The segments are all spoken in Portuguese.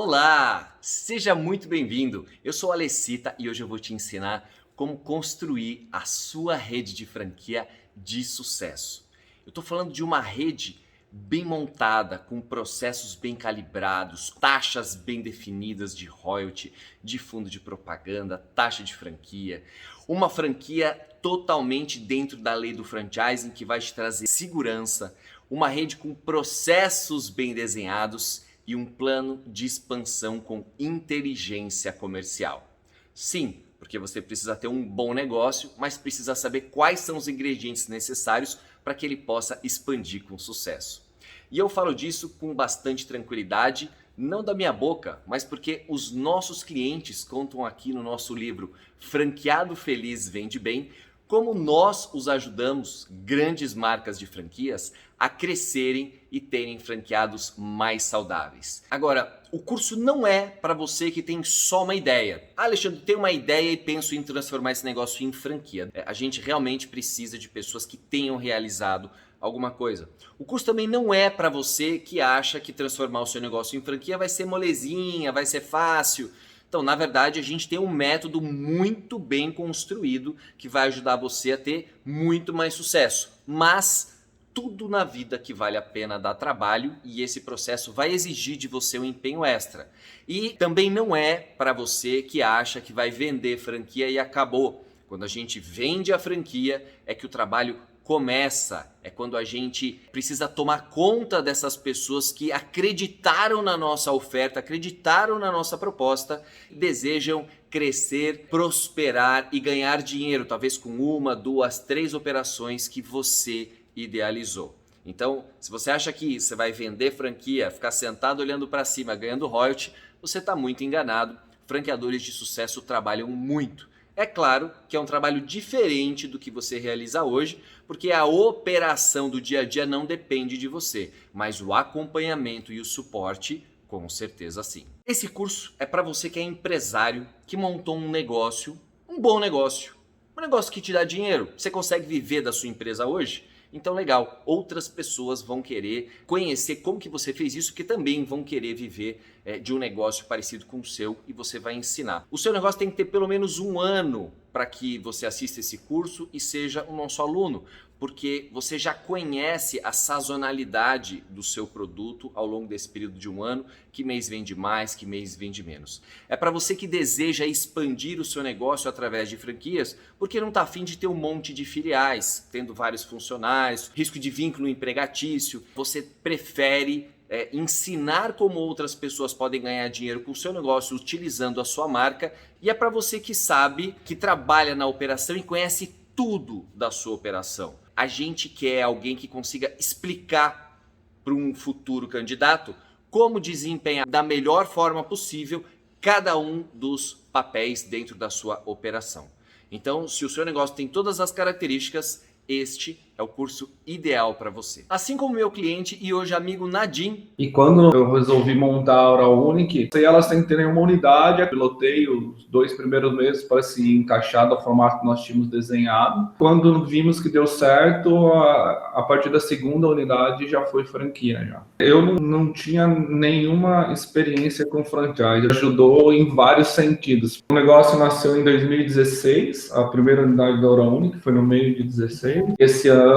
Olá, seja muito bem-vindo. Eu sou a Alessita e hoje eu vou te ensinar como construir a sua rede de franquia de sucesso. Eu estou falando de uma rede bem montada, com processos bem calibrados, taxas bem definidas de royalty, de fundo de propaganda, taxa de franquia. Uma franquia totalmente dentro da lei do franchising que vai te trazer segurança, uma rede com processos bem desenhados e um plano de expansão com inteligência comercial. Sim, porque você precisa ter um bom negócio, mas precisa saber quais são os ingredientes necessários para que ele possa expandir com sucesso. E eu falo disso com bastante tranquilidade, não da minha boca, mas porque os nossos clientes contam aqui no nosso livro Franqueado Feliz Vende Bem, como nós os ajudamos, grandes marcas de franquias, a crescerem e terem franqueados mais saudáveis. Agora, o curso não é para você que tem só uma ideia. Alexandre, tenho uma ideia e penso em transformar esse negócio em franquia. A gente realmente precisa de pessoas que tenham realizado alguma coisa. O curso também não é para você que acha que transformar o seu negócio em franquia vai ser molezinha, vai ser fácil. Então, na verdade, a gente tem um método muito bem construído que vai ajudar você a ter muito mais sucesso. Mas tudo na vida que vale a pena dá trabalho e esse processo vai exigir de você um empenho extra. E também não é para você que acha que vai vender franquia e acabou. Quando a gente vende a franquia é que o trabalho começa, é quando a gente precisa tomar conta dessas pessoas que acreditaram na nossa oferta, acreditaram na nossa proposta, desejam crescer, prosperar e ganhar dinheiro, talvez com uma, duas, três operações que você idealizou. Então, se você acha que você vai vender franquia, ficar sentado olhando para cima, ganhando royalty, você está muito enganado. Franqueadores de sucesso trabalham muito. É claro que é um trabalho diferente do que você realiza hoje, porque a operação do dia a dia não depende de você, mas o acompanhamento e o suporte, com certeza sim. Esse curso é para você que é empresário, que montou um negócio, um bom negócio, um negócio que te dá dinheiro. Você consegue viver da sua empresa hoje? Então legal, outras pessoas vão querer conhecer como que você fez isso, que também vão querer viver de um negócio parecido com o seu e você vai ensinar. O seu negócio tem que ter pelo menos um ano para que você assista esse curso e seja um nosso aluno, porque você já conhece a sazonalidade do seu produto ao longo desse período de um ano, que mês vende mais, que mês vende menos. É para você que deseja expandir o seu negócio através de franquias, porque não está afim de ter um monte de filiais, tendo vários funcionários, risco de vínculo empregatício, você prefere ensinar como outras pessoas podem ganhar dinheiro com o seu negócio utilizando a sua marca, e é para você que sabe, que trabalha na operação e conhece tudo da sua operação. A gente quer alguém que consiga explicar para um futuro candidato como desempenhar da melhor forma possível cada um dos papéis dentro da sua operação. Então, se o seu negócio tem todas as características, este é o curso ideal para você. Assim como meu cliente e hoje amigo Nadim. E quando eu resolvi montar a Auraonic, elas têm que ter uma unidade. Eu pilotei os 2 primeiros meses para se encaixar do formato que nós tínhamos desenhado. Quando vimos que deu certo, a partir da segunda unidade já foi franquia. Já. Eu não tinha nenhuma experiência com franchise. Ajudou em vários sentidos. O negócio nasceu em 2016, a primeira unidade da Auraonic foi no meio de 2016. Esse ano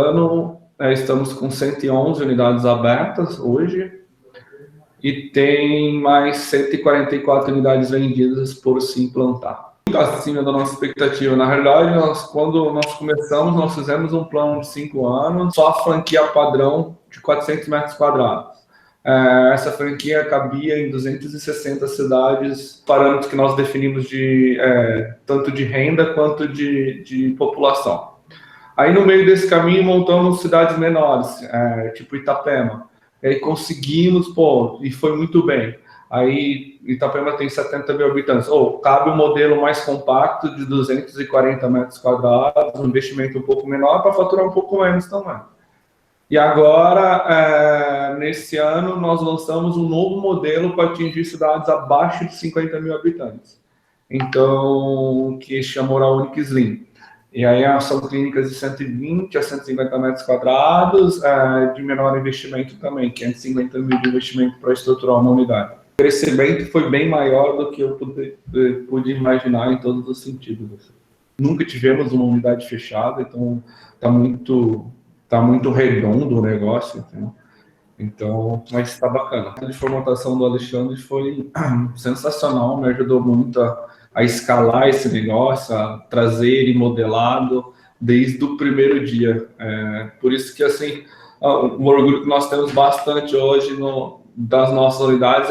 estamos com 111 unidades abertas hoje e tem mais 144 unidades vendidas por se implantar. Muito acima da nossa expectativa. Na realidade, quando nós começamos, nós fizemos um plano de 5 anos, só a franquia padrão de 400 metros quadrados. Essa franquia cabia em 260 cidades, parâmetros que nós definimos tanto de renda quanto de população. Aí no meio desse caminho montamos cidades menores, tipo Itapema. Aí conseguimos, e foi muito bem. Aí Itapema tem 70 mil habitantes. Cabe um modelo mais compacto de 240 metros quadrados, um investimento um pouco menor para faturar um pouco menos também. E agora, nesse ano, nós lançamos um novo modelo para atingir cidades abaixo de 50 mil habitantes. Então, que chama Auraonic Slim. E aí são clínicas de 120 a 150 metros quadrados, de menor investimento também, 550 mil de investimento para estruturar uma unidade. crescimento foi bem maior do que eu pude imaginar em todos os sentidos. Nunca tivemos uma unidade fechada, então tá muito redondo o negócio, entendeu? Então, mas está bacana. A formatação do Alexandre foi sensacional, me ajudou muito a escalar esse negócio, a trazer ele modelado desde o primeiro dia. Por isso que, assim, o orgulho que nós temos bastante hoje das nossas unidades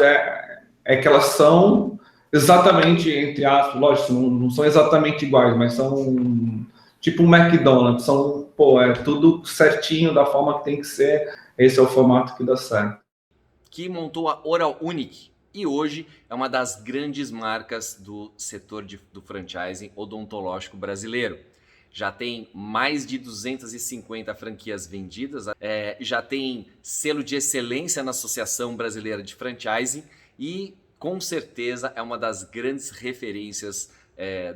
é que elas são exatamente, entre aspas, lógico, não são exatamente iguais, mas são tipo um McDonald's, é tudo certinho da forma que tem que ser. Esse é o formato que dá certo. Que montou a Oral Unique e hoje é uma das grandes marcas do setor do franchising odontológico brasileiro. Já tem mais de 250 franquias vendidas, já tem selo de excelência na Associação Brasileira de Franchising e com certeza é uma das grandes referências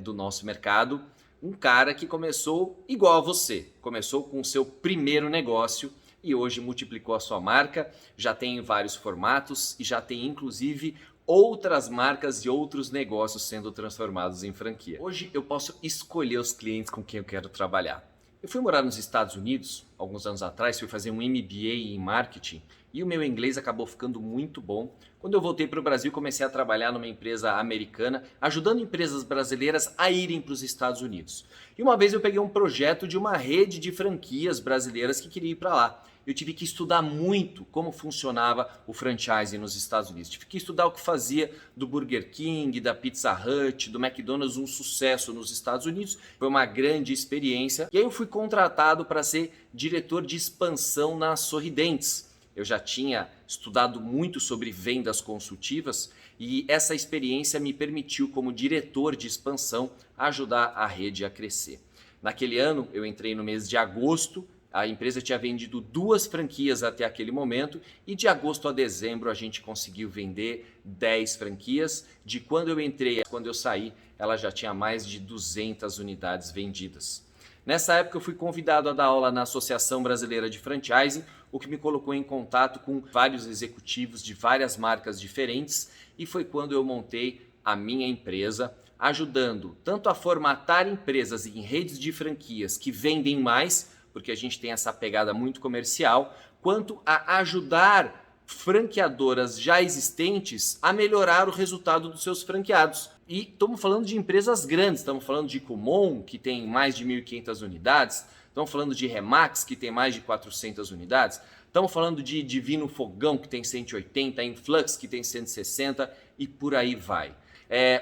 do nosso mercado. Um cara que começou igual a você, começou com o seu primeiro negócio e hoje multiplicou a sua marca, já tem vários formatos e já tem inclusive outras marcas e outros negócios sendo transformados em franquia. Hoje eu posso escolher os clientes com quem eu quero trabalhar. Eu fui morar nos Estados Unidos, alguns anos atrás, fui fazer um MBA em marketing e o meu inglês acabou ficando muito bom. Quando eu voltei para o Brasil, comecei a trabalhar numa empresa americana, ajudando empresas brasileiras a irem para os Estados Unidos. E uma vez eu peguei um projeto de uma rede de franquias brasileiras que queria ir para lá. Eu tive que estudar muito como funcionava o franchising nos Estados Unidos. Tive que estudar o que fazia do Burger King, da Pizza Hut, do McDonald's um sucesso nos Estados Unidos. Foi uma grande experiência. E aí eu fui contratado para ser diretor de expansão na Sorridentes. Eu já tinha estudado muito sobre vendas consultivas e essa experiência me permitiu, como diretor de expansão, ajudar a rede a crescer. Naquele ano, eu entrei no mês de agosto. A empresa tinha vendido 2 franquias até aquele momento e de agosto a dezembro a gente conseguiu vender 10 franquias. De quando eu entrei a quando eu saí, ela já tinha mais de 200 unidades vendidas. Nessa época eu fui convidado a dar aula na Associação Brasileira de Franchising, o que me colocou em contato com vários executivos de várias marcas diferentes e foi quando eu montei a minha empresa, ajudando tanto a formatar empresas em redes de franquias que vendem mais, porque a gente tem essa pegada muito comercial, quanto a ajudar franqueadoras já existentes a melhorar o resultado dos seus franqueados. E estamos falando de empresas grandes, estamos falando de Kumon, que tem mais de 1.500 unidades, estamos falando de Remax, que tem mais de 400 unidades, estamos falando de Divino Fogão, que tem 180, Influx, que tem 160 e por aí vai.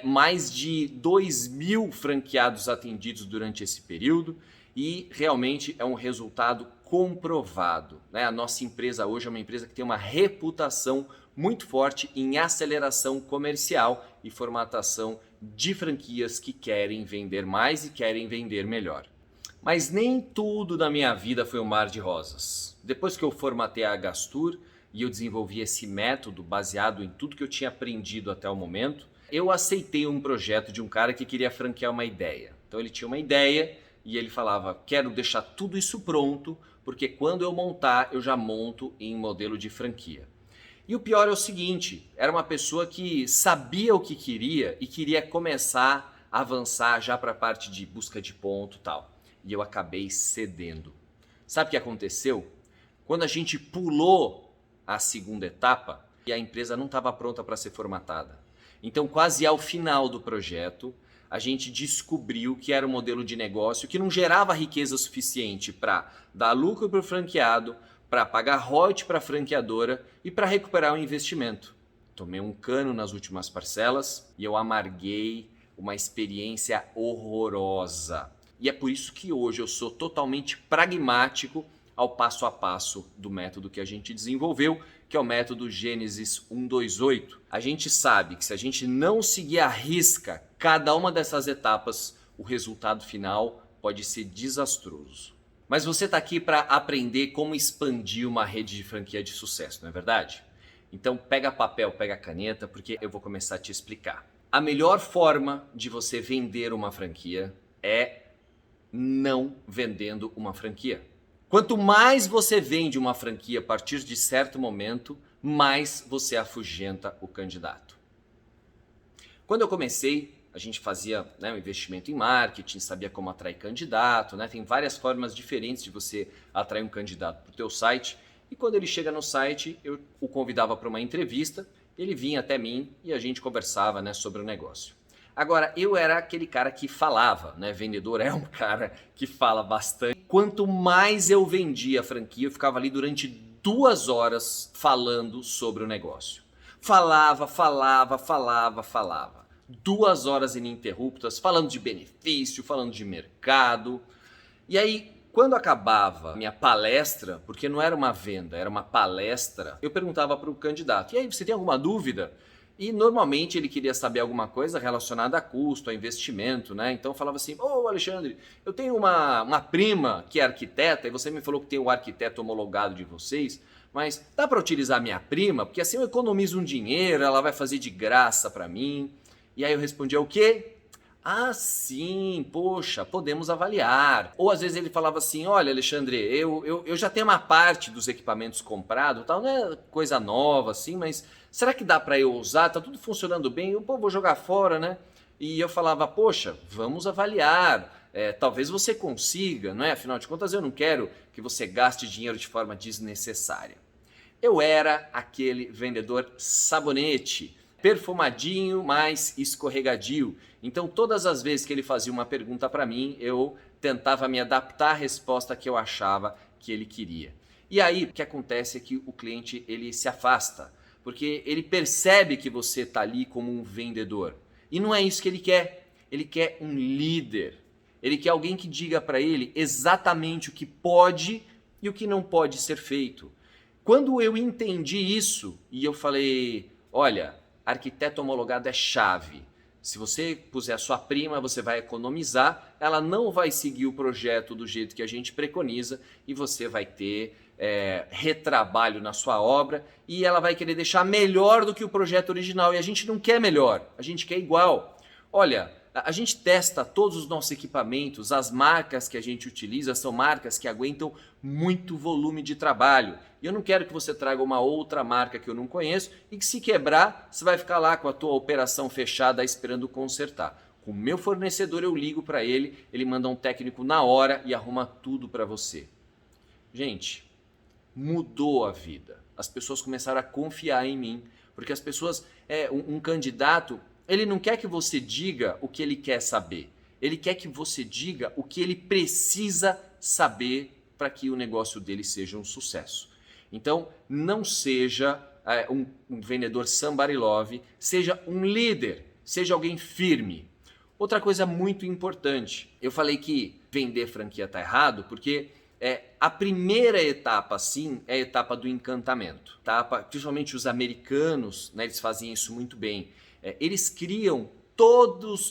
Mais de 2.000 franqueados atendidos durante esse período, e realmente é um resultado comprovado, né? A nossa empresa hoje é uma empresa que tem uma reputação muito forte em aceleração comercial e formatação de franquias que querem vender mais e querem vender melhor. Mas nem tudo na minha vida foi um mar de rosas. Depois que eu formatei a Gastur e eu desenvolvi esse método baseado em tudo que eu tinha aprendido até o momento, eu aceitei um projeto de um cara que queria franquear uma ideia. Então ele tinha uma ideia e ele falava, quero deixar tudo isso pronto, porque quando eu montar, eu já monto em modelo de franquia. E o pior é o seguinte, era uma pessoa que sabia o que queria e queria começar a avançar já para a parte de busca de ponto e tal. E eu acabei cedendo. Sabe o que aconteceu? Quando a gente pulou a segunda etapa, e a empresa não estava pronta para ser formatada. Então, quase ao final do projeto, a gente descobriu que era um modelo de negócio que não gerava riqueza suficiente para dar lucro para o franqueado, para pagar royalties para a franqueadora e para recuperar o investimento. Tomei um cano nas últimas parcelas e eu amarguei uma experiência horrorosa. E é por isso que hoje eu sou totalmente pragmático ao passo a passo do método que a gente desenvolveu, que é o método Gênesis 128. A gente sabe que se a gente não seguir à risca cada uma dessas etapas, o resultado final pode ser desastroso. Mas você está aqui para aprender como expandir uma rede de franquia de sucesso, não é verdade? Então pega papel, pega caneta, porque eu vou começar a te explicar. A melhor forma de você vender uma franquia é não vendendo uma franquia. Quanto mais você vende uma franquia a partir de certo momento, mais você afugenta o candidato. Quando eu comecei, a gente fazia um investimento em marketing, sabia como atrair candidato, tem várias formas diferentes de você atrair um candidato para o teu site. E quando ele chega no site, eu o convidava para uma entrevista, ele vinha até mim e a gente conversava sobre o negócio. Agora, eu era aquele cara que falava, vendedor é um cara que fala bastante. Quanto mais eu vendia a franquia, eu ficava ali durante 2 horas falando sobre o negócio. Falava. 2 horas ininterruptas, falando de benefício, falando de mercado. E aí, quando acabava a minha palestra, porque não era uma venda, era uma palestra, eu perguntava para o candidato, e aí, você tem alguma dúvida? E normalmente ele queria saber alguma coisa relacionada a custo, a investimento, Então eu falava assim, Alexandre, eu tenho uma prima que é arquiteta, e você me falou que tem um arquiteto homologado de vocês, mas dá para utilizar minha prima? Porque assim eu economizo um dinheiro, ela vai fazer de graça para mim. E aí eu respondia o quê? Ah, sim, poxa, podemos avaliar. Ou às vezes ele falava assim, olha Alexandre, eu já tenho uma parte dos equipamentos comprado, tal, não é coisa nova assim, mas será que dá para eu usar? Tá tudo funcionando bem, eu vou jogar fora, E eu falava, poxa, vamos avaliar, talvez você consiga, Afinal de contas eu não quero que você gaste dinheiro de forma desnecessária. Eu era aquele vendedor sabonete, perfumadinho, mas escorregadio. Então, todas as vezes que ele fazia uma pergunta para mim, eu tentava me adaptar à resposta que eu achava que ele queria. E aí, o que acontece é que o cliente ele se afasta, porque ele percebe que você está ali como um vendedor. E não é isso que ele quer. Ele quer um líder. Ele quer alguém que diga para ele exatamente o que pode e o que não pode ser feito. Quando eu entendi isso e eu falei, olha, arquiteto homologado é chave. Se você puser a sua prima, você vai economizar, ela não vai seguir o projeto do jeito que a gente preconiza e você vai ter retrabalho na sua obra e ela vai querer deixar melhor do que o projeto original e a gente não quer melhor, a gente quer igual. Olha, a gente testa todos os nossos equipamentos, as marcas que a gente utiliza são marcas que aguentam muito volume de trabalho. E eu não quero que você traga uma outra marca que eu não conheço e que se quebrar, você vai ficar lá com a tua operação fechada esperando consertar. Com o meu fornecedor eu ligo para ele, ele manda um técnico na hora e arruma tudo para você. Gente, mudou a vida. As pessoas começaram a confiar em mim, porque as pessoas, um candidato, ele não quer que você diga o que ele quer saber. Ele quer que você diga o que ele precisa saber para que o negócio dele seja um sucesso. Então, não seja um vendedor somebody love, seja um líder, seja alguém firme. Outra coisa muito importante, eu falei que vender franquia está errado porque a primeira etapa, sim, é a etapa do encantamento. Principalmente os americanos, eles fazem isso muito bem. Eles criam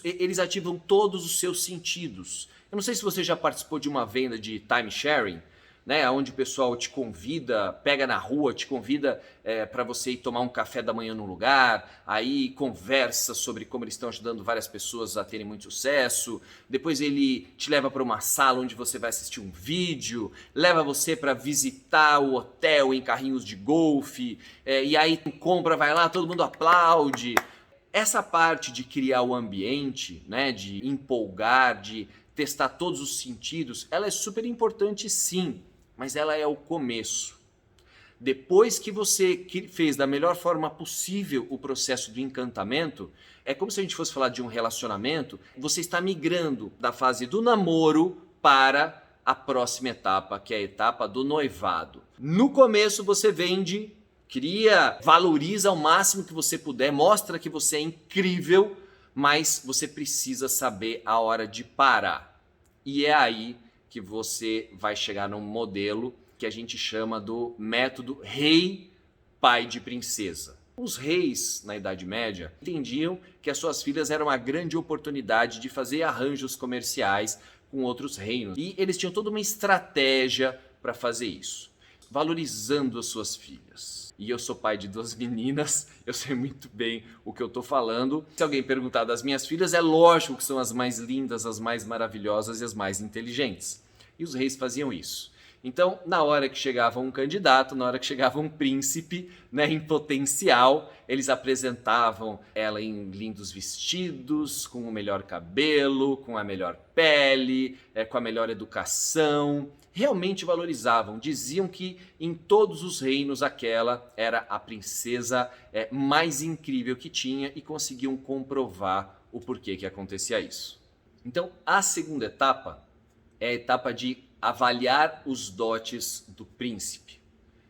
eles ativam todos os seus sentidos. Eu não sei se você já participou de uma venda de time sharing, onde o pessoal te convida, pega na rua, te convida para você ir tomar um café da manhã num lugar, aí conversa sobre como eles estão ajudando várias pessoas a terem muito sucesso, depois ele te leva para uma sala onde você vai assistir um vídeo, leva você para visitar o hotel em carrinhos de golfe, e aí compra, vai lá, todo mundo aplaude. Essa parte de criar o ambiente, de empolgar, de testar todos os sentidos, ela é super importante sim, mas ela é o começo. Depois que você fez da melhor forma possível o processo do encantamento, é como se a gente fosse falar de um relacionamento, você está migrando da fase do namoro para a próxima etapa, que é a etapa do noivado. No começo você vende, valoriza ao máximo que você puder, mostra que você é incrível, mas você precisa saber a hora de parar. E é aí que você vai chegar num modelo que a gente chama do método rei, pai de princesa. Os reis, na Idade Média, entendiam que as suas filhas eram uma grande oportunidade de fazer arranjos comerciais com outros reinos. E eles tinham toda uma estratégia para fazer isso, valorizando as suas filhas. E eu sou pai de 2 meninas, eu sei muito bem o que eu estou falando. Se alguém perguntar das minhas filhas, é lógico que são as mais lindas, as mais maravilhosas e as mais inteligentes. E os reis faziam isso. Então, na hora que chegava um candidato, na hora que chegava um príncipe, né, em potencial, eles apresentavam ela em lindos vestidos, com o melhor cabelo, com a melhor pele, com a melhor educação. Realmente valorizavam, diziam que em todos os reinos aquela era a princesa mais incrível que tinha e conseguiam comprovar o porquê que acontecia isso. Então, a segunda etapa é a etapa de avaliar os dotes do príncipe.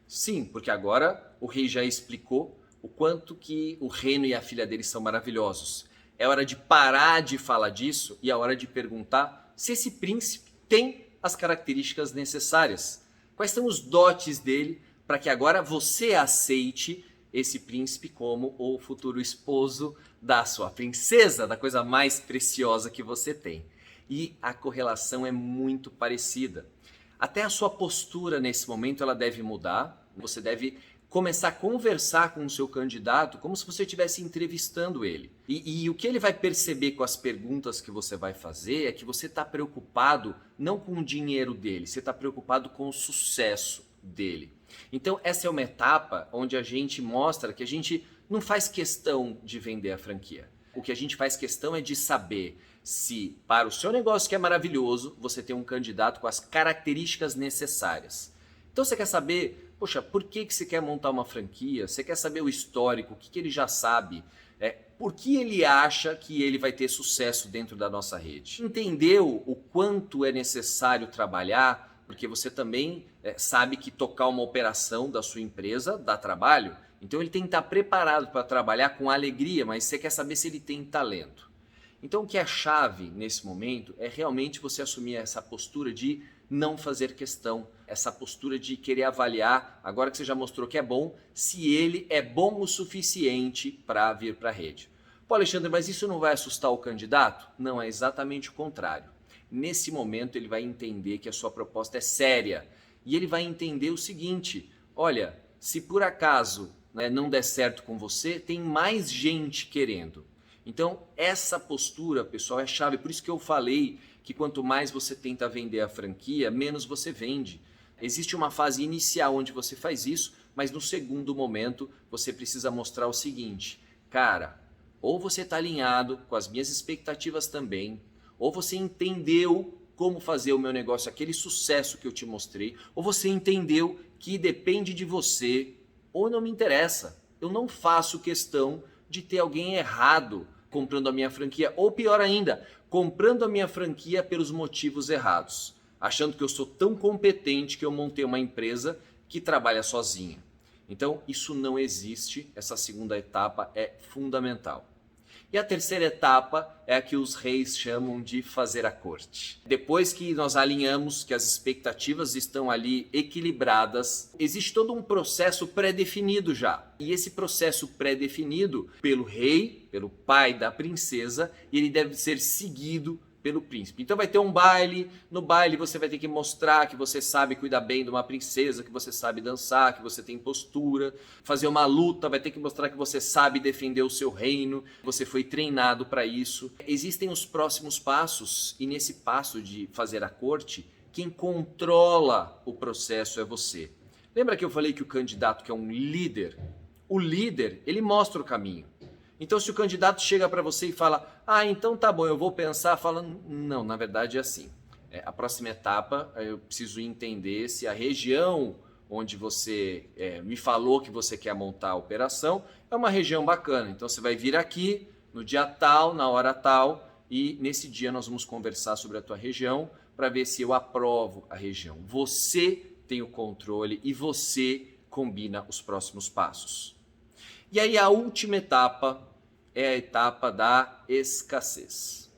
Sim, porque agora o rei já explicou o quanto que o reino e a filha dele são maravilhosos. É hora de parar de falar disso e é hora de perguntar se esse príncipe tem as características necessárias. Quais são os dotes dele para que agora você aceite esse príncipe como o futuro esposo da sua princesa, da coisa mais preciosa que você tem. E a correlação é muito parecida. Até a sua postura nesse momento ela deve mudar. Você deve começar a conversar com o seu candidato como se você estivesse entrevistando ele. E o que ele vai perceber com as perguntas que você vai fazer é que você está preocupado não com o dinheiro dele, você está preocupado com o sucesso dele. Então essa é uma etapa onde a gente mostra que a gente não faz questão de vender a franquia. O que a gente faz questão é de saber se para o seu negócio que é maravilhoso, você tem um candidato com as características necessárias. Então você quer saber, poxa, por que você quer montar uma franquia? Você quer saber o histórico, o que ele já sabe? Por que ele acha que ele vai ter sucesso dentro da nossa rede? Entendeu o quanto é necessário trabalhar? Porque você também sabe que tocar uma operação da sua empresa dá trabalho. Então ele tem que estar preparado para trabalhar com alegria, mas você quer saber se ele tem talento. Então o que é chave nesse momento é realmente você assumir essa postura de não fazer questão, essa postura de querer avaliar, agora que você já mostrou que é bom, se ele é bom o suficiente para vir para a rede. Pô, Alexandre, mas isso não vai assustar o candidato? Não, é exatamente o contrário. Nesse momento ele vai entender que a sua proposta é séria e ele vai entender o seguinte, olha, se por acaso não der certo com você, tem mais gente querendo. Então, essa postura, pessoal, é chave. Por isso que eu falei que quanto mais você tenta vender a franquia, menos você vende. Existe uma fase inicial onde você faz isso, mas no segundo momento você precisa mostrar o seguinte, cara, ou você está alinhado com as minhas expectativas também, ou você entendeu como fazer o meu negócio, aquele sucesso que eu te mostrei, ou você entendeu que depende de você, ou não me interessa. Eu não faço questão de ter alguém errado comprando a minha franquia, ou pior ainda, comprando a minha franquia pelos motivos errados, achando que eu sou tão competente que eu montei uma empresa que trabalha sozinha. Então, isso não existe, essa segunda etapa é fundamental. E a terceira etapa é a que os reis chamam de fazer a corte. Depois que nós alinhamos que as expectativas estão ali equilibradas, existe todo um processo pré-definido já. E esse processo pré-definido pelo rei, pelo pai da princesa, ele deve ser seguido pelo príncipe. Então vai ter um baile, no baile você vai ter que mostrar que você sabe cuidar bem de uma princesa, que você sabe dançar, que você tem postura, fazer uma luta, vai ter que mostrar que você sabe defender o seu reino, você foi treinado para isso. Existem os próximos passos e nesse passo de fazer a corte, quem controla o processo é você. Lembra que eu falei que o candidato que é um líder, o líder, ele mostra o caminho. Então, se o candidato chega para você e fala, então tá bom, eu vou pensar, fala, não, na verdade é assim. A próxima etapa, eu preciso entender se a região onde você me falou que você quer montar a operação é uma região bacana. Então, você vai vir aqui no dia tal, na hora tal, e nesse dia nós vamos conversar sobre a tua região para ver se eu aprovo a região. Você tem o controle e você combina os próximos passos. E aí a última etapa é a etapa da escassez.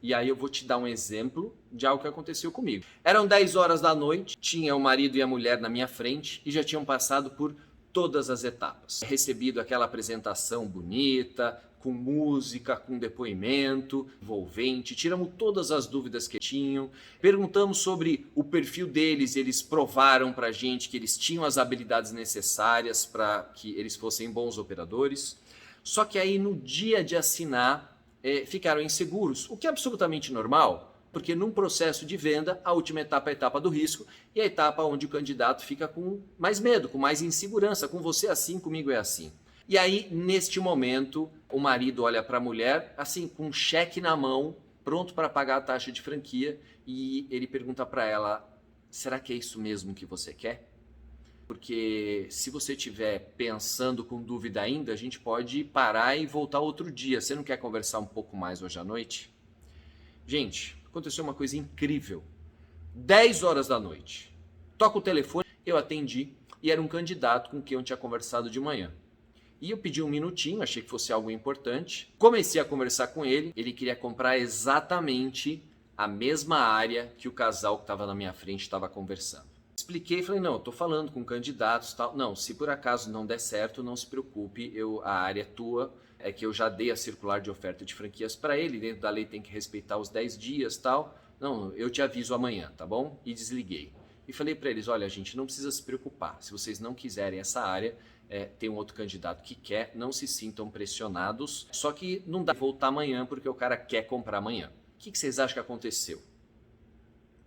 E aí eu vou te dar um exemplo de algo que aconteceu comigo. Eram 10 horas da noite, tinha o marido e a mulher na minha frente e já tinham passado por todas as etapas. Recebido aquela apresentação bonita, com música, com depoimento envolvente, tiramos todas as dúvidas que tinham, perguntamos sobre o perfil deles, eles provaram para a gente que eles tinham as habilidades necessárias para que eles fossem bons operadores. Só que aí no dia de assinar, ficaram inseguros, o que é absolutamente normal, Porque num processo de venda, a última etapa é a etapa do risco e a etapa onde o candidato fica com mais medo, com mais insegurança. Com você é assim, comigo é assim. E aí, neste momento, o marido olha para a mulher, assim, com um cheque na mão, pronto para pagar a taxa de franquia, e ele pergunta para ela: será que é isso mesmo que você quer? Porque se você estiver pensando com dúvida ainda, a gente pode parar e voltar outro dia. Você não quer conversar um pouco mais hoje à noite? Gente, aconteceu uma coisa incrível. 10 horas da noite. Toca o telefone, eu atendi e era um candidato com quem eu tinha conversado de manhã. E eu pedi um minutinho, achei que fosse algo importante. Comecei a conversar com ele, ele queria comprar exatamente a mesma área que o casal que estava na minha frente estava conversando. Expliquei, falei, não, eu estou falando com candidatos e tal. Não, se por acaso não der certo, não se preocupe, a área é tua. É que eu já dei a circular de oferta de franquias para ele, dentro da lei tem que respeitar os 10 dias e tal. Não, eu te aviso amanhã, tá bom? E desliguei. E falei para eles, olha, gente, não precisa se preocupar. Se vocês não quiserem essa área, tem um outro candidato que quer, não se sintam pressionados. Só que não dá pra voltar amanhã porque o cara quer comprar amanhã. O que vocês acham que aconteceu?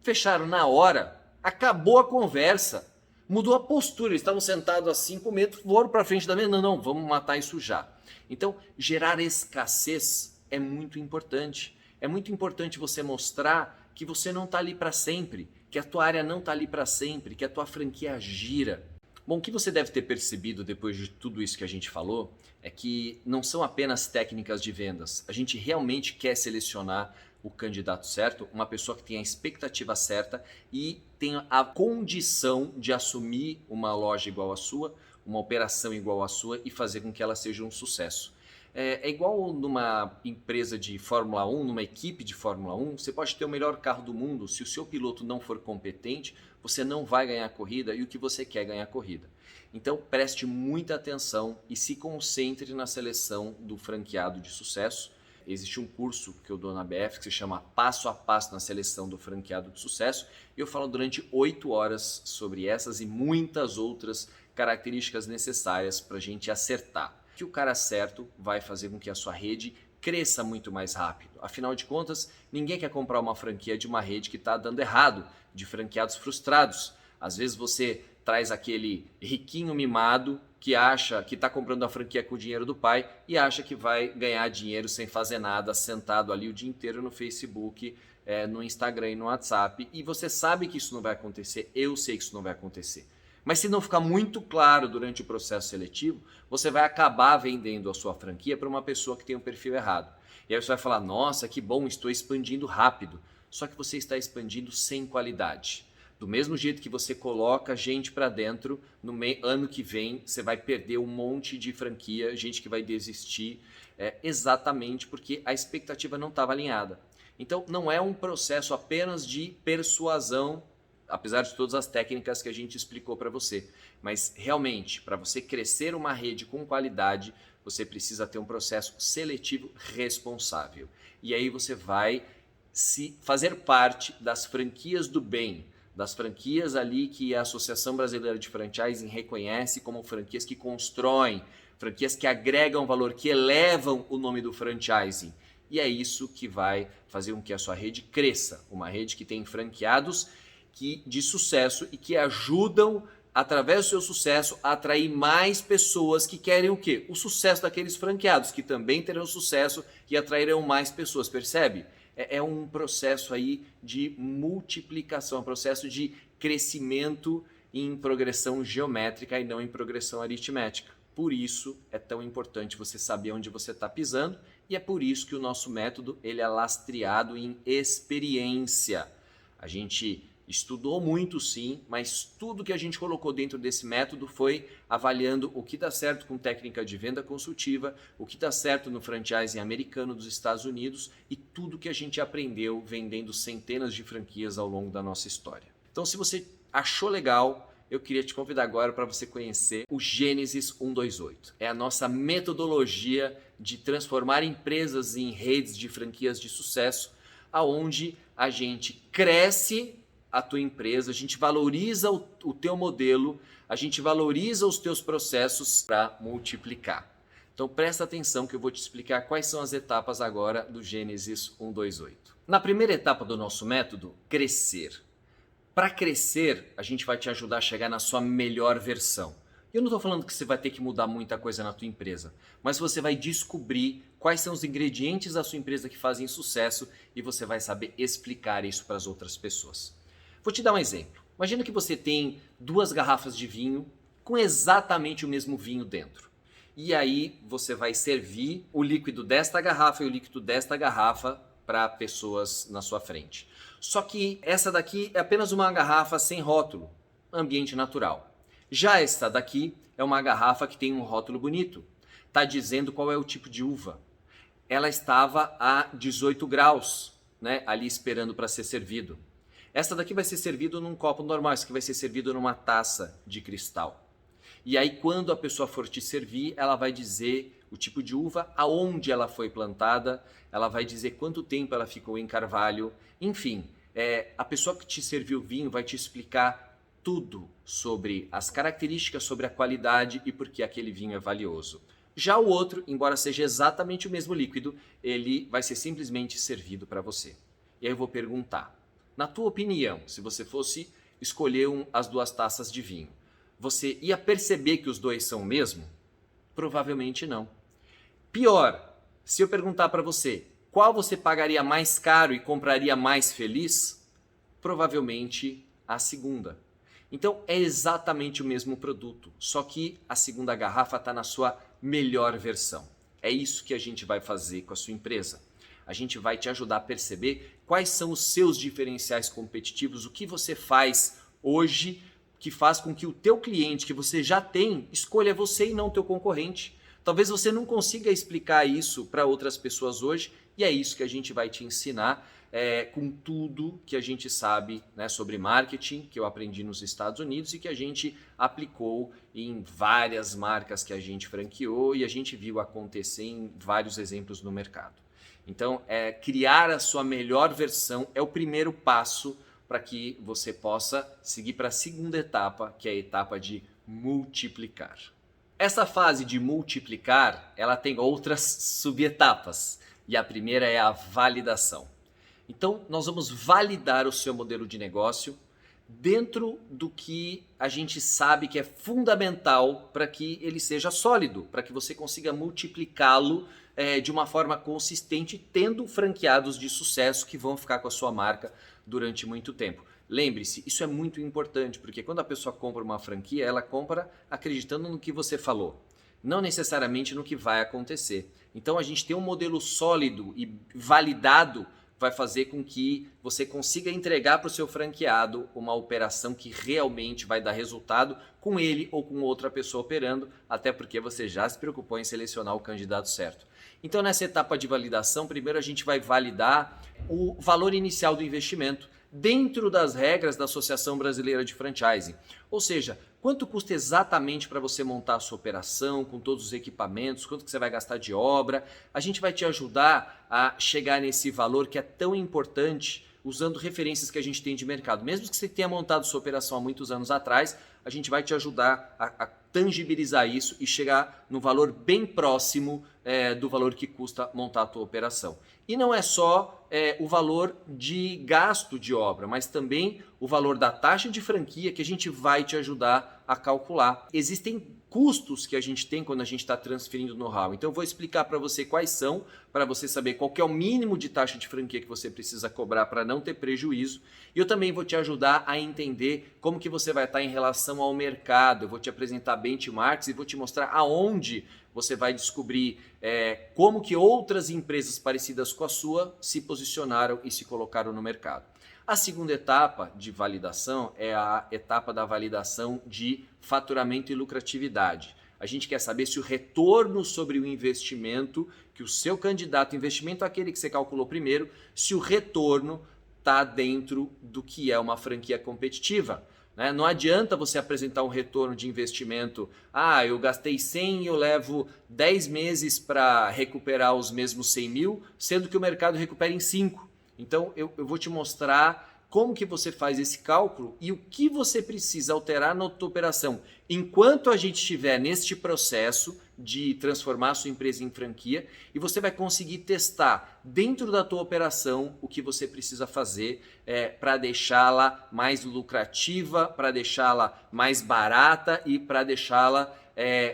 Fecharam na hora, acabou a conversa, mudou a postura. Eles estavam sentados a 5 metros, foram para frente da mesa. Não, vamos matar isso já. Então, gerar escassez é muito importante. É muito importante você mostrar que você não está ali para sempre, que a tua área não está ali para sempre, que a tua franquia gira. Bom, o que você deve ter percebido depois de tudo isso que a gente falou é que não são apenas técnicas de vendas. A gente realmente quer selecionar o candidato certo, uma pessoa que tenha a expectativa certa e tenha a condição de assumir uma loja igual à sua, uma operação igual à sua e fazer com que ela seja um sucesso. É igual numa empresa de Fórmula 1, numa equipe de Fórmula 1, você pode ter o melhor carro do mundo, se o seu piloto não for competente, você não vai ganhar a corrida e o que você quer é ganhar a corrida. Então preste muita atenção e se concentre na seleção do franqueado de sucesso. Existe um curso que eu dou na BF que se chama Passo a Passo na Seleção do Franqueado de Sucesso e eu falo durante 8 horas sobre essas e muitas outras características necessárias para a gente acertar. Que o cara certo vai fazer com que a sua rede cresça muito mais rápido. Afinal de contas, ninguém quer comprar uma franquia de uma rede que está dando errado, de franqueados frustrados. Às vezes você traz aquele riquinho mimado que acha que está comprando a franquia com o dinheiro do pai e acha que vai ganhar dinheiro sem fazer nada, sentado ali o dia inteiro no Facebook, no Instagram e no WhatsApp. E você sabe que isso não vai acontecer, eu sei que isso não vai acontecer. Mas se não ficar muito claro durante o processo seletivo, você vai acabar vendendo a sua franquia para uma pessoa que tem um perfil errado. E aí você vai falar, nossa, que bom, estou expandindo rápido. Só que você está expandindo sem qualidade. Do mesmo jeito que você coloca gente para dentro, no ano que vem você vai perder um monte de franquia, gente que vai desistir, exatamente porque a expectativa não estava alinhada. Então não é um processo apenas de persuasão, apesar de todas as técnicas que a gente explicou para você. Mas realmente, para você crescer uma rede com qualidade, você precisa ter um processo seletivo responsável. E aí você vai se fazer parte das franquias do bem, das franquias ali que a Associação Brasileira de Franchising reconhece como franquias que constroem, franquias que agregam valor, que elevam o nome do franchising. E é isso que vai fazer com que a sua rede cresça. Uma rede que tem franqueados de sucesso e que ajudam, através do seu sucesso, a atrair mais pessoas que querem o quê? O sucesso daqueles franqueados, que também terão sucesso e atrairão mais pessoas, percebe? É um processo aí de multiplicação, um processo de crescimento em progressão geométrica e não em progressão aritmética. Por isso é tão importante você saber onde você está pisando e é por isso que o nosso método ele é lastreado em experiência. A gente estudou muito sim, mas tudo que a gente colocou dentro desse método foi avaliando o que dá certo com técnica de venda consultiva, o que dá certo no franchising americano dos Estados Unidos e tudo que a gente aprendeu vendendo centenas de franquias ao longo da nossa história. Então, se você achou legal, eu queria te convidar agora para você conhecer o Gênesis 128. É a nossa metodologia de transformar empresas em redes de franquias de sucesso, aonde a gente cresce a tua empresa, a gente valoriza o teu modelo, a gente valoriza os teus processos para multiplicar. Então presta atenção que eu vou te explicar quais são as etapas agora do Gênesis 128. Na primeira etapa do nosso método, crescer. Para crescer, a gente vai te ajudar a chegar na sua melhor versão. Eu não estou falando que você vai ter que mudar muita coisa na tua empresa, mas você vai descobrir quais são os ingredientes da sua empresa que fazem sucesso e você vai saber explicar isso para as outras pessoas. Vou te dar um exemplo. Imagina que você tem 2 garrafas de vinho com exatamente o mesmo vinho dentro. E aí você vai servir o líquido desta garrafa e o líquido desta garrafa para pessoas na sua frente. Só que essa daqui é apenas uma garrafa sem rótulo, ambiente natural. Já esta daqui é uma garrafa que tem um rótulo bonito. Está dizendo qual é o tipo de uva. Ela estava a 18 graus, né, ali esperando para ser servido. Esta daqui vai ser servido num copo normal, essa aqui vai ser servido numa taça de cristal. E aí quando a pessoa for te servir, ela vai dizer o tipo de uva, aonde ela foi plantada, ela vai dizer quanto tempo ela ficou em carvalho, enfim, a pessoa que te serviu o vinho vai te explicar tudo sobre as características, sobre a qualidade e por que aquele vinho é valioso. Já o outro, embora seja exatamente o mesmo líquido, ele vai ser simplesmente servido para você. E aí eu vou perguntar, na tua opinião, se você fosse escolher as 2 taças de vinho, você ia perceber que os 2 são o mesmo? Provavelmente não. Pior, se eu perguntar para você, qual você pagaria mais caro e compraria mais feliz? Provavelmente a segunda. Então é exatamente o mesmo produto, só que a segunda garrafa está na sua melhor versão. É isso que a gente vai fazer com a sua empresa. A gente vai te ajudar a perceber quais são os seus diferenciais competitivos, o que você faz hoje que faz com que o teu cliente que você já tem escolha você e não o teu concorrente. Talvez você não consiga explicar isso para outras pessoas hoje e é isso que a gente vai te ensinar com tudo que a gente sabe, né, sobre marketing, que eu aprendi nos Estados Unidos e que a gente aplicou em várias marcas que a gente franqueou e a gente viu acontecer em vários exemplos no mercado. Então, criar a sua melhor versão é o primeiro passo para que você possa seguir para a segunda etapa, que é a etapa de multiplicar. Essa fase de multiplicar, ela tem outras subetapas, e a primeira é a validação. Então, nós vamos validar o seu modelo de negócio dentro do que a gente sabe que é fundamental para que ele seja sólido, para que você consiga multiplicá-lo de uma forma consistente, tendo franqueados de sucesso que vão ficar com a sua marca durante muito tempo. Lembre-se, isso é muito importante, porque quando a pessoa compra uma franquia, ela compra acreditando no que você falou, não necessariamente no que vai acontecer. Então, a gente ter um modelo sólido e validado vai fazer com que você consiga entregar para o seu franqueado uma operação que realmente vai dar resultado com ele ou com outra pessoa operando, até porque você já se preocupou em selecionar o candidato certo. Então, nessa etapa de validação, primeiro a gente vai validar o valor inicial do investimento dentro das regras da Associação Brasileira de Franchising. Ou seja, quanto custa exatamente para você montar a sua operação, com todos os equipamentos, quanto que você vai gastar de obra. A gente vai te ajudar a chegar nesse valor que é tão importante, usando referências que a gente tem de mercado. Mesmo que você tenha montado sua operação há muitos anos atrás, a gente vai te ajudar a tangibilizar isso e chegar no valor bem próximo do valor que custa montar a tua operação. E não é só o valor de gasto de obra, mas também o valor da taxa de franquia que a gente vai te ajudar a calcular. Existem custos que a gente tem quando a gente está transferindo know-how. Então eu vou explicar para você quais são, para você saber qual que é o mínimo de taxa de franquia que você precisa cobrar para não ter prejuízo. E eu também vou te ajudar a entender como que você vai estar em relação ao mercado. Eu vou te apresentar benchmarks e vou te mostrar aonde você vai descobrir como que outras empresas parecidas com a sua se posicionaram e se colocaram no mercado. A segunda etapa de validação é a etapa da validação de faturamento e lucratividade. A gente quer saber se o retorno sobre o investimento que o seu candidato, investimento é aquele que você calculou primeiro, se o retorno está dentro do que é uma franquia competitiva. Né? Não adianta você apresentar um retorno de investimento, eu gastei 100 e eu levo 10 meses para recuperar os mesmos 100 mil, sendo que o mercado recupera em 5. Então eu vou te mostrar como que você faz esse cálculo e o que você precisa alterar na tua operação. Enquanto a gente estiver neste processo de transformar a sua empresa em franquia, e você vai conseguir testar dentro da tua operação o que você precisa fazer para deixá-la mais lucrativa, para deixá-la mais barata e para deixá-la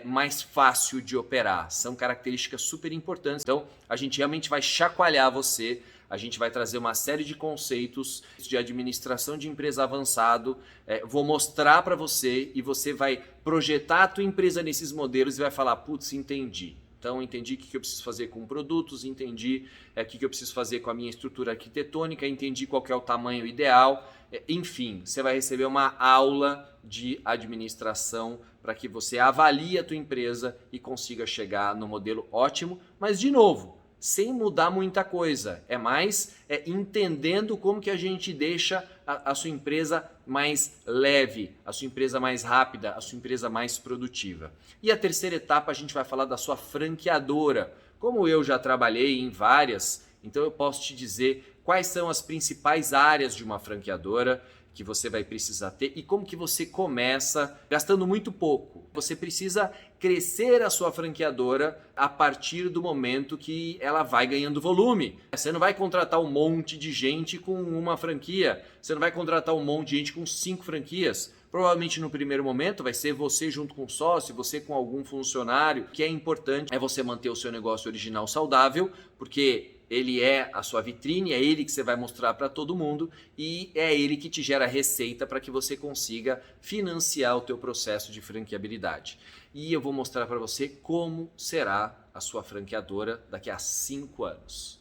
mais fácil de operar. São características super importantes. Então, a gente realmente vai chacoalhar você. A gente vai trazer uma série de conceitos de administração de empresa avançado. Vou mostrar para você e você vai projetar a tua empresa nesses modelos e vai falar, putz, entendi. Então, entendi o que eu preciso fazer com produtos, entendi o que eu preciso fazer com a minha estrutura arquitetônica, entendi qual que é o tamanho ideal. Enfim, você vai receber uma aula de administração para que você avalie a tua empresa e consiga chegar no modelo ótimo. Mas, de novo, sem mudar muita coisa, é mais entendendo como que a gente deixa a sua empresa mais leve, a sua empresa mais rápida, a sua empresa mais produtiva. E a terceira etapa a gente vai falar da sua franqueadora. Como eu já trabalhei em várias, então eu posso te dizer quais são as principais áreas de uma franqueadora que você vai precisar ter e como que você começa gastando muito pouco. Você precisa crescer a sua franqueadora a partir do momento que ela vai ganhando volume. Você não vai contratar um monte de gente com uma franquia, você não vai contratar um monte de gente com 5 franquias. Provavelmente no primeiro momento vai ser você junto com o sócio, você com algum funcionário. O que é importante é você manter o seu negócio original saudável, porque ele é a sua vitrine, é ele que você vai mostrar para todo mundo e é ele que te gera receita para que você consiga financiar o teu processo de franqueabilidade. E eu vou mostrar para você como será a sua franqueadora daqui a 5 anos.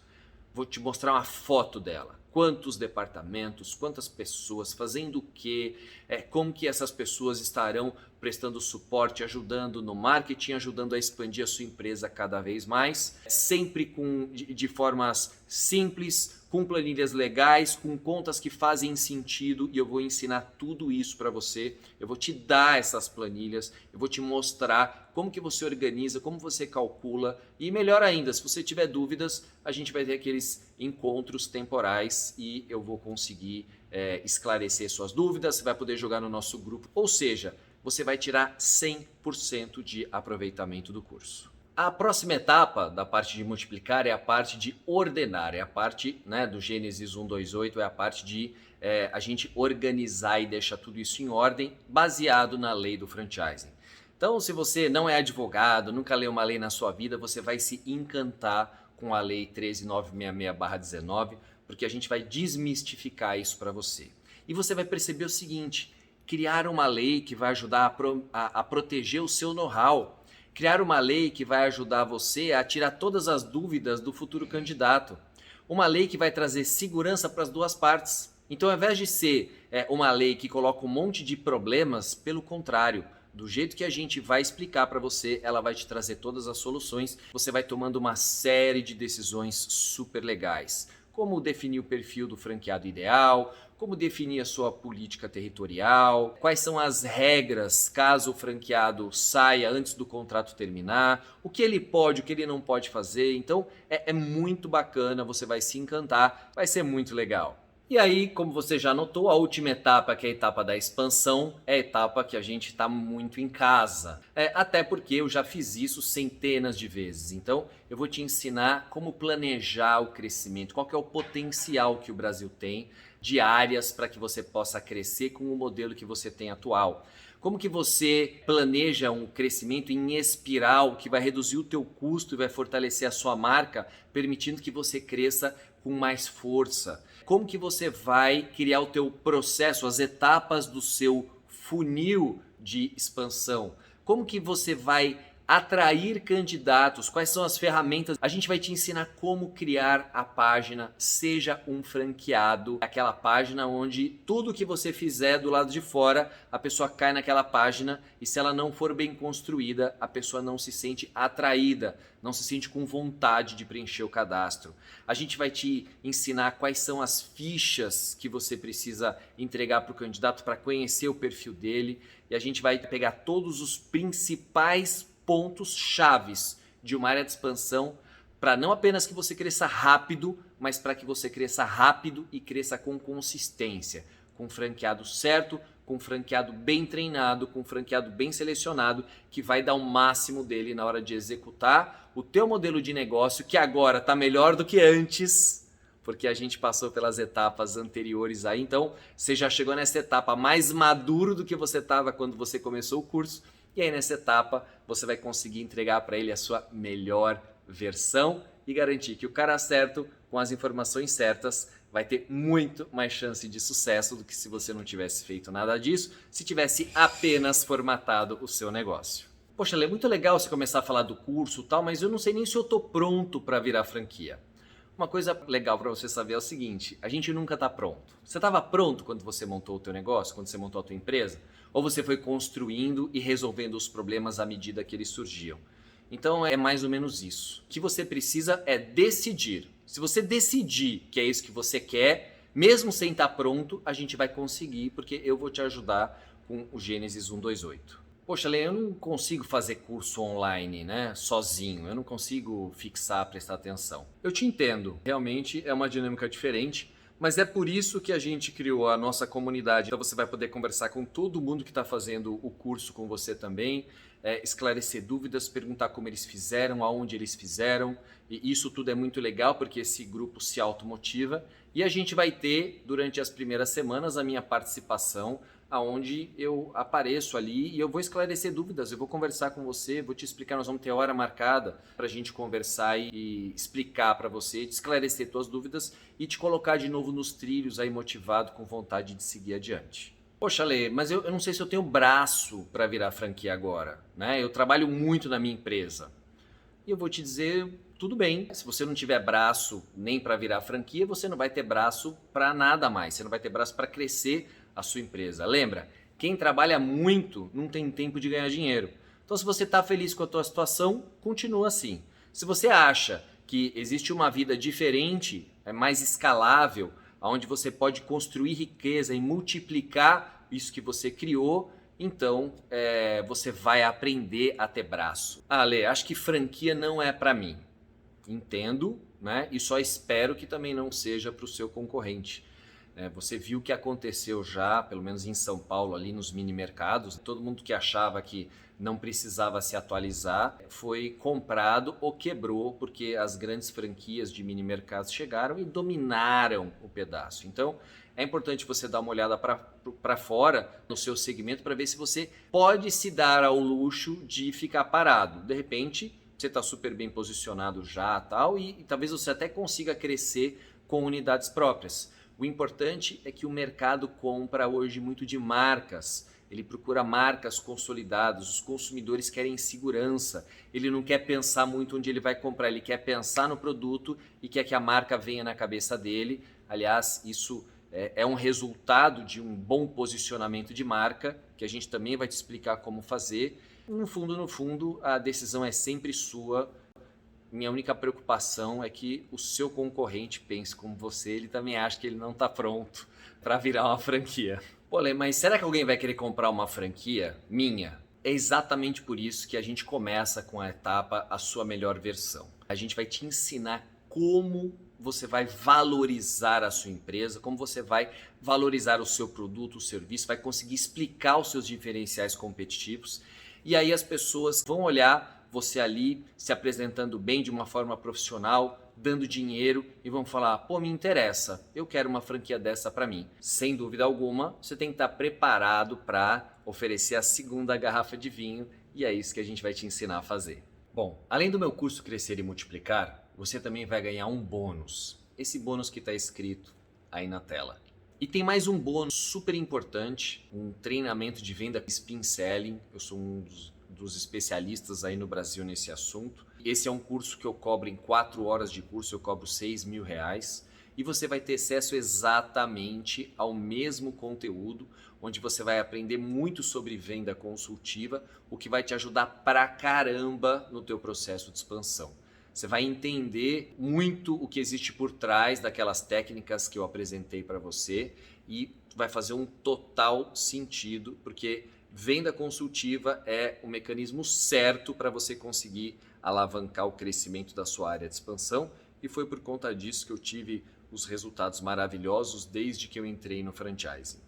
Vou te mostrar uma foto dela. Quantos departamentos, quantas pessoas, fazendo o quê, como que essas pessoas estarão prestando suporte, ajudando no marketing, ajudando a expandir a sua empresa cada vez mais, sempre de formas simples, com planilhas legais, com contas que fazem sentido, e eu vou ensinar tudo isso para você. Eu vou te dar essas planilhas, eu vou te mostrar como que você organiza, como você calcula, e melhor ainda, se você tiver dúvidas, a gente vai ter aqueles encontros temporais e eu vou conseguir esclarecer suas dúvidas, você vai poder jogar no nosso grupo, ou seja, você vai tirar 100% de aproveitamento do curso. A próxima etapa da parte de multiplicar é a parte de ordenar, é a parte do Gênesis 1:28, é a parte de a gente organizar e deixar tudo isso em ordem, baseado na lei do franchising. Então, se você não é advogado, nunca leu uma lei na sua vida, você vai se encantar com a lei 13966/19, porque a gente vai desmistificar isso para você. E você vai perceber o seguinte, criar uma lei que vai ajudar a proteger o seu know-how, criar uma lei que vai ajudar você a tirar todas as dúvidas do futuro candidato. Uma lei que vai trazer segurança para as duas partes. Então, ao invés de ser uma lei que coloca um monte de problemas, pelo contrário, do jeito que a gente vai explicar para você, ela vai te trazer todas as soluções. Você vai tomando uma série de decisões super legais. Como definir o perfil do franqueado ideal, como definir a sua política territorial, quais são as regras caso o franqueado saia antes do contrato terminar, o que ele pode, o que ele não pode fazer. Então é muito bacana, você vai se encantar, vai ser muito legal. E aí, como você já notou, a última etapa, que é a etapa da expansão, é a etapa que a gente está muito em casa. Até porque eu já fiz isso centenas de vezes. Então, eu vou te ensinar como planejar o crescimento, qual que é o potencial que o Brasil tem de áreas para que você possa crescer com o modelo que você tem atual. Como que você planeja um crescimento em espiral que vai reduzir o teu custo e vai fortalecer a sua marca, permitindo que você cresça com mais força. Como que você vai criar o teu processo, as etapas do seu funil de expansão? Como que você vai atrair candidatos? Quais são as ferramentas? A gente vai te ensinar como criar a página Seja um Franqueado, aquela página onde tudo que você fizer do lado de fora, a pessoa cai naquela página e se ela não for bem construída, a pessoa não se sente atraída, não se sente com vontade de preencher o cadastro. A gente vai te ensinar quais são as fichas que você precisa entregar para o candidato para conhecer o perfil dele e a gente vai pegar todos os principais pontos chaves de uma área de expansão para não apenas que você cresça rápido, mas para que você cresça rápido e cresça com consistência, com franqueado certo, com franqueado bem treinado, com franqueado bem selecionado, que vai dar o máximo dele na hora de executar o teu modelo de negócio, que agora está melhor do que antes, porque a gente passou pelas etapas anteriores aí. Então, você já chegou nessa etapa mais maduro do que você estava quando você começou o curso, e aí nessa etapa você vai conseguir entregar para ele a sua melhor versão e garantir que o cara certo, com as informações certas, vai ter muito mais chance de sucesso do que se você não tivesse feito nada disso, se tivesse apenas formatado o seu negócio. Poxa, Lê, é muito legal você começar a falar do curso e tal, mas eu não sei nem se eu estou pronto para virar franquia. Uma coisa legal para você saber é o seguinte: a gente nunca está pronto. Você estava pronto quando você montou o teu negócio, quando você montou a tua empresa? Ou você foi construindo e resolvendo os problemas à medida que eles surgiam? Então é mais ou menos isso. O que você precisa é decidir. Se você decidir que é isso que você quer, mesmo sem estar pronto, a gente vai conseguir, porque eu vou te ajudar com o Gênesis 128. Poxa, Lê, eu não consigo fazer curso online, né, sozinho. Eu não consigo fixar, prestar atenção. Eu te entendo. Realmente é uma dinâmica diferente. Mas é por isso que a gente criou a nossa comunidade. Então você vai poder conversar com todo mundo que está fazendo o curso com você também, esclarecer dúvidas, perguntar como eles fizeram, aonde eles fizeram. E isso tudo é muito legal porque esse grupo se automotiva. E a gente vai ter, durante as primeiras semanas, a minha participação, aonde eu apareço ali e eu vou esclarecer dúvidas, eu vou conversar com você, vou te explicar, nós vamos ter hora marcada para a gente conversar e explicar para você, te esclarecer tuas dúvidas e te colocar de novo nos trilhos aí motivado, com vontade de seguir adiante. Poxa, Lê, mas eu não sei se eu tenho braço para virar franquia agora, né? Eu trabalho muito na minha empresa. E eu vou te dizer, tudo bem, se você não tiver braço nem para virar franquia, você não vai ter braço para nada mais, você não vai ter braço para crescer a sua empresa. Lembra, quem trabalha muito não tem tempo de ganhar dinheiro. Então, se você está feliz com a tua situação, continua assim. Se você acha que existe uma vida diferente, mais escalável, onde você pode construir riqueza e multiplicar isso que você criou, então você vai aprender a ter braço. Ah, Lê, acho que franquia não é para mim. Entendo, né? E só espero que também não seja para o seu concorrente. Você viu o que aconteceu já, pelo menos em São Paulo, ali nos mini mercados. Todo mundo que achava que não precisava se atualizar foi comprado ou quebrou, porque as grandes franquias de mini mercados chegaram e dominaram o pedaço. Então, é importante você dar uma olhada para fora no seu segmento para ver se você pode se dar ao luxo de ficar parado. De repente, você está super bem posicionado já tal, e talvez você até consiga crescer com unidades próprias. O importante é que o mercado compra hoje muito de marcas. Ele procura marcas consolidadas, os consumidores querem segurança. Ele não quer pensar muito onde ele vai comprar, ele quer pensar no produto e quer que a marca venha na cabeça dele. Aliás, isso é um resultado de um bom posicionamento de marca, que a gente também vai te explicar como fazer. No fundo, a decisão é sempre sua. Minha única preocupação é que o seu concorrente pense como você, ele também acha que ele não está pronto para virar uma franquia. Pô, Lê, mas será que alguém vai querer comprar uma franquia minha? É exatamente por isso que a gente começa com a etapa A Sua Melhor Versão. A gente vai te ensinar como você vai valorizar a sua empresa, como você vai valorizar o seu produto, o serviço, vai conseguir explicar os seus diferenciais competitivos. E aí as pessoas vão olhar você ali se apresentando bem de uma forma profissional, dando dinheiro e vão falar, pô, me interessa, eu quero uma franquia dessa para mim. Sem dúvida alguma, você tem que estar preparado para oferecer a segunda garrafa de vinho e é isso que a gente vai te ensinar a fazer. Bom, além do meu curso Crescer e Multiplicar, você também vai ganhar um bônus. Esse bônus que está escrito aí na tela. E tem mais um bônus super importante, um treinamento de venda Spin Selling. Eu sou um dos especialistas aí no Brasil nesse assunto. Esse é um curso que eu cobro em 4 horas de curso, eu cobro R$6.000 e você vai ter acesso exatamente ao mesmo conteúdo, onde você vai aprender muito sobre venda consultiva, o que vai te ajudar pra caramba no teu processo de expansão. Você vai entender muito o que existe por trás daquelas técnicas que eu apresentei para você e vai fazer um total sentido, porque venda consultiva é o mecanismo certo para você conseguir alavancar o crescimento da sua área de expansão, e foi por conta disso que eu tive os resultados maravilhosos desde que eu entrei no franchising.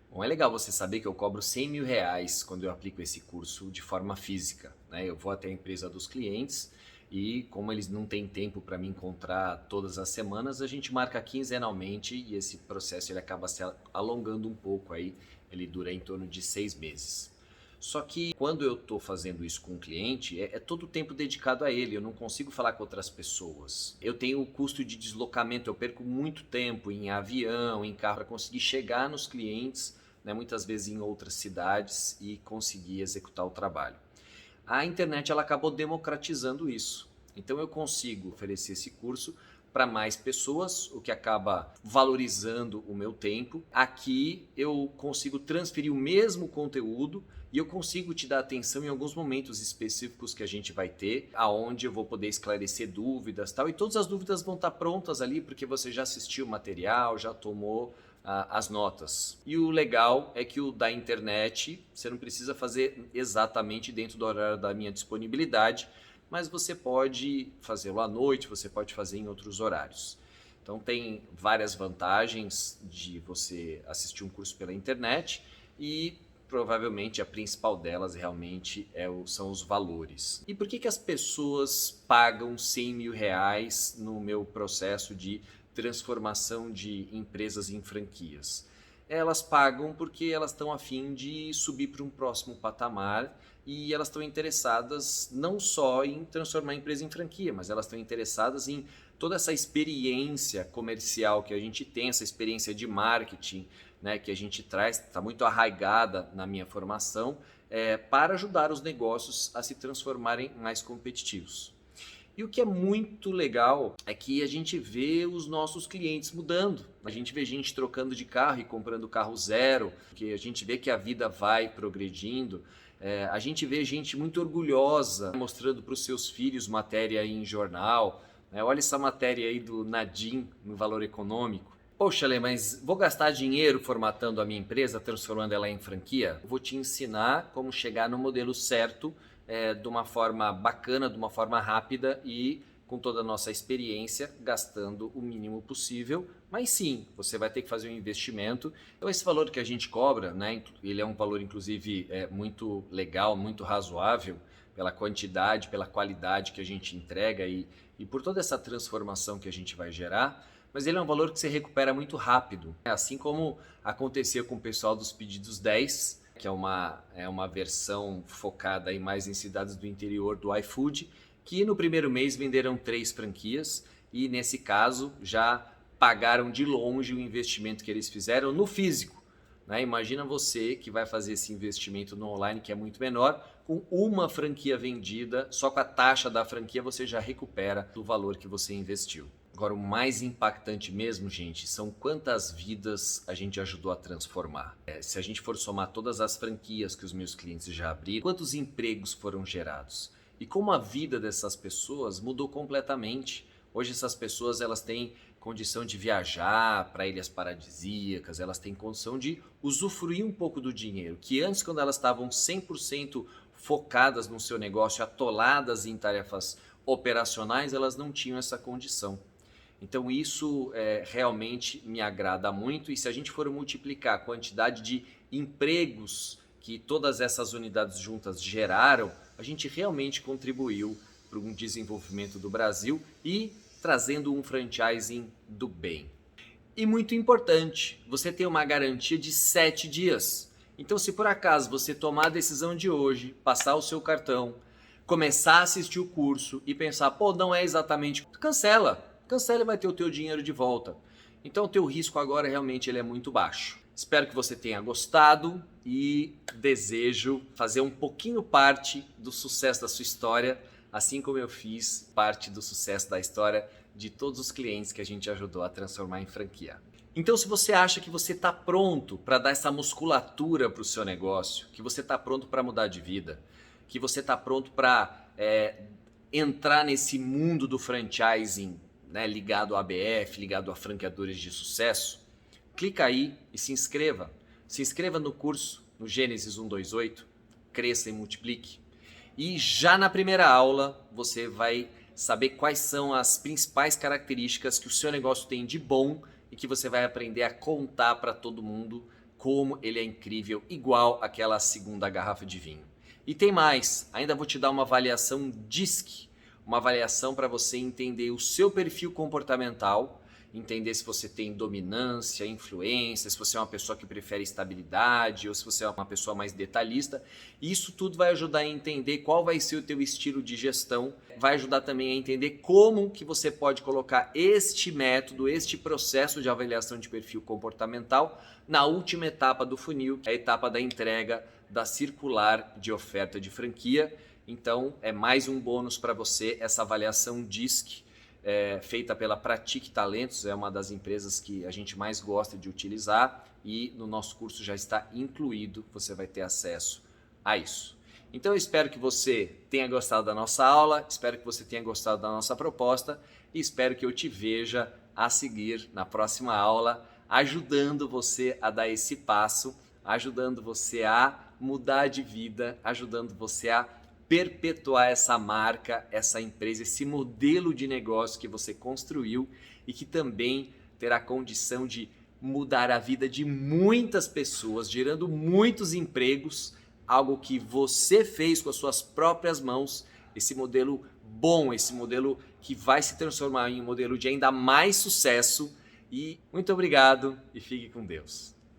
Bom, é legal você saber que eu cobro 100 mil reais quando eu aplico esse curso de forma física, né? Eu vou até a empresa dos clientes e, como eles não têm tempo para me encontrar todas as semanas, a gente marca quinzenalmente e esse processo ele acaba se alongando um pouco aí, ele dura em torno de 6 meses. Só que quando eu estou fazendo isso com o cliente, é todo o tempo dedicado a ele, eu não consigo falar com outras pessoas. Eu tenho o custo de deslocamento, eu perco muito tempo em avião, em carro, para conseguir chegar nos clientes, né, muitas vezes em outras cidades, e conseguir executar o trabalho. A internet ela acabou democratizando isso. Então eu consigo oferecer esse curso para mais pessoas, o que acaba valorizando o meu tempo. Aqui eu consigo transferir o mesmo conteúdo e eu consigo te dar atenção em alguns momentos específicos que a gente vai ter, aonde eu vou poder esclarecer dúvidas, tal, e todas as dúvidas vão estar prontas ali porque você já assistiu o material, já tomou as notas. E o legal é que o da internet você não precisa fazer exatamente dentro do horário da minha disponibilidade, mas você pode fazê-lo à noite, você pode fazer em outros horários. Então tem várias vantagens de você assistir um curso pela internet e provavelmente a principal delas realmente são os valores. E por que as pessoas pagam 100 mil reais no meu processo de transformação de empresas em franquias? Elas pagam porque elas estão a fim de subir para um próximo patamar e elas estão interessadas não só em transformar a empresa em franquia, mas elas estão interessadas em toda essa experiência comercial que a gente tem, essa experiência de marketing, né, que a gente traz, está muito arraigada na minha formação, para ajudar os negócios a se transformarem mais competitivos. E o que é muito legal é que a gente vê os nossos clientes mudando. A gente vê gente trocando de carro e comprando carro zero, que a gente vê que a vida vai progredindo. A gente vê gente muito orgulhosa mostrando para os seus filhos matéria em jornal. Olha essa matéria aí do Nadim no Valor Econômico. Poxa, Lê, mas vou gastar dinheiro formatando a minha empresa, transformando ela em franquia? Vou te ensinar como chegar no modelo certo, de uma forma bacana, de uma forma rápida e com toda a nossa experiência, gastando o mínimo possível. Mas sim, você vai ter que fazer um investimento. Então esse valor que a gente cobra, né, ele é um valor inclusive muito legal, muito razoável, pela quantidade, pela qualidade que a gente entrega e por toda essa transformação que a gente vai gerar. Mas ele é um valor que você recupera muito rápido. Assim como aconteceu com o pessoal dos Pedidos 10, que é uma versão focada aí mais em cidades do interior do iFood, que no primeiro mês venderam 3 franquias e nesse caso já pagaram de longe o investimento que eles fizeram no físico. Né? Imagina você que vai fazer esse investimento no online, que é muito menor, com uma franquia vendida, só com a taxa da franquia você já recupera o valor que você investiu. Agora, o mais impactante mesmo, gente, são quantas vidas a gente ajudou a transformar. Se a gente for somar todas as franquias que os meus clientes já abriram, quantos empregos foram gerados? E como a vida dessas pessoas mudou completamente. Hoje essas pessoas elas têm condição de viajar para ilhas paradisíacas, elas têm condição de usufruir um pouco do dinheiro, que antes, quando elas estavam 100% focadas no seu negócio, atoladas em tarefas operacionais, elas não tinham essa condição. Então isso realmente me agrada muito, e se a gente for multiplicar a quantidade de empregos que todas essas unidades juntas geraram, a gente realmente contribuiu para um desenvolvimento do Brasil e trazendo um franchising do bem. E muito importante, você tem uma garantia de 7 dias. Então se por acaso você tomar a decisão de hoje, passar o seu cartão, começar a assistir o curso e pensar, pô, não é exatamente, cancela e vai ter o teu dinheiro de volta. Então o teu risco agora realmente ele é muito baixo. Espero que você tenha gostado e desejo fazer um pouquinho parte do sucesso da sua história, assim como eu fiz parte do sucesso da história de todos os clientes que a gente ajudou a transformar em franquia. Então, se você acha que você está pronto para dar essa musculatura para o seu negócio, que você está pronto para mudar de vida, que você está pronto para entrar nesse mundo do franchising, né, ligado à ABF, ligado a franqueadores de sucesso, clica aí e se inscreva. Se inscreva no curso, no Gênesis 1:28, cresça e multiplique. E já na primeira aula você vai saber quais são as principais características que o seu negócio tem de bom e que você vai aprender a contar para todo mundo como ele é incrível, igual aquela segunda garrafa de vinho. E tem mais, ainda vou te dar uma avaliação DISC, uma avaliação para você entender o seu perfil comportamental, entender se você tem dominância, influência, se você é uma pessoa que prefere estabilidade ou se você é uma pessoa mais detalhista. Isso tudo vai ajudar a entender qual vai ser o teu estilo de gestão, vai ajudar também a entender como que você pode colocar este método, este processo de avaliação de perfil comportamental na última etapa do funil, a etapa da entrega da circular de oferta de franquia. Então é mais um bônus para você essa avaliação DISC, feita pela Pratique Talentos, é uma das empresas que a gente mais gosta de utilizar e no nosso curso já está incluído, você vai ter acesso a isso. Então eu espero que você tenha gostado da nossa aula, espero que você tenha gostado da nossa proposta e espero que eu te veja a seguir na próxima aula, ajudando você a dar esse passo, ajudando você a mudar de vida, ajudando você a perpetuar essa marca, essa empresa, esse modelo de negócio que você construiu e que também terá condição de mudar a vida de muitas pessoas, gerando muitos empregos, algo que você fez com as suas próprias mãos, esse modelo bom, esse modelo que vai se transformar em um modelo de ainda mais sucesso. E muito obrigado e fique com Deus.